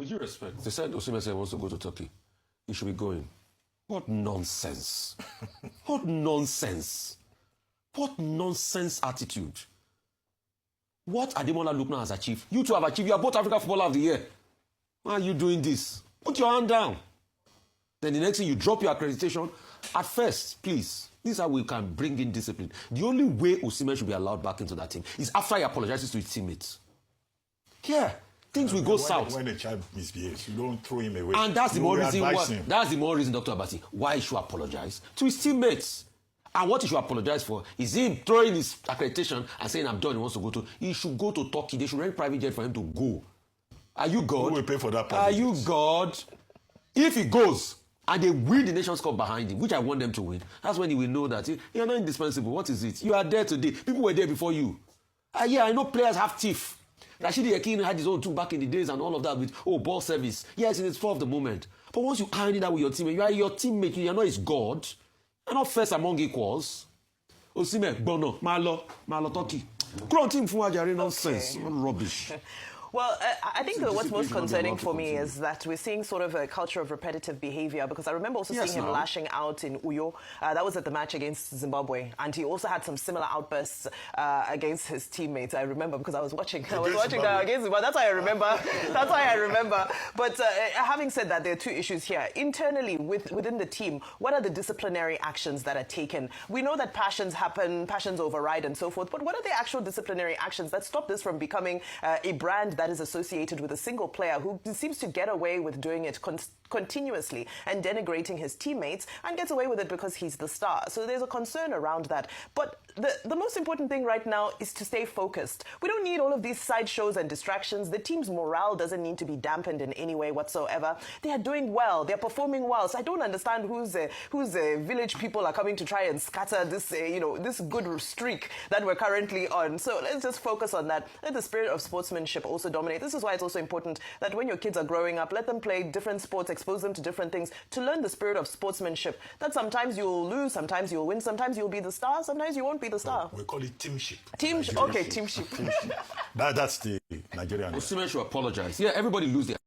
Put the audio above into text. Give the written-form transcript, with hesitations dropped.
With due respect, they said Osimhen wants to go to Turkey. He should be going. What nonsense. What nonsense. What nonsense attitude. What Ademola Look now has achieved. You two have achieved. You are both African Footballer of the Year. Why are you doing this? Put your hand down. Then the next thing, you drop your accreditation. At first, please, this is how we can bring in discipline. The only way Osimhen should be allowed back into that team is after he apologizes to his teammates. Yeah, things will go south. When a child misbehaves, you don't throw him away. And that's the more reason why, Dr. Abati, why he should apologize to his teammates. And what he should apologize for is him throwing his accreditation and saying, I'm done, he wants to go to. He should go to Turkey. They should rent private jet for him to go. Are you God? Who will pay for that private Are you God? If he goes and they win the Nations Cup behind him, which I want them to win, that's when he will know that you're not indispensable. What is it? You are there today. People were there before you. Yeah, I know players have teeth. Rashidi Yekini had his own too back in the days and all of that with, ball service. Yes, it is for the moment. But once you iron it out with your teammate, you are your teammate, you are not his God. You're not first among equals. Osimhen, Bono, Malo, Turkey. Grown team for Ajari nonsense. Rubbish. Well, I think that what's most concerning for me is that we're seeing sort of a culture of repetitive behavior, because I remember also seeing him lashing out in Uyo. That was at the match against Zimbabwe, and he also had some similar outbursts against his teammates. I remember because I was watching that against Zimbabwe. That's why I remember. That's why I remember. But having said that, there are two issues here. Internally, within the team, what are the disciplinary actions that are taken? We know that passions happen, passions override and so forth, but what are the actual disciplinary actions that stop this from becoming a brand that is associated with a single player who seems to get away with doing it continuously and denigrating his teammates, and gets away with it because he's the star? So there's a concern around that. But the most important thing right now is to stay focused. We don't need all of these sideshows and distractions. The team's morale doesn't need to be dampened in any way whatsoever. They are doing well. They're performing well. So I don't understand whose village people are coming to try and scatter this, this good streak that we're currently on. So let's just focus on that. Let the spirit of sportsmanship also dominate. This is why it's also important that when your kids are growing up, let them play different sports, expose them to different things to learn the spirit of sportsmanship. That sometimes you'll lose, sometimes you'll win, sometimes you'll be the star, sometimes you won't be the star. We call it teamship. Okay, teamship. That's the Nigerian. Osimhen should apologize. Yeah, everybody lose their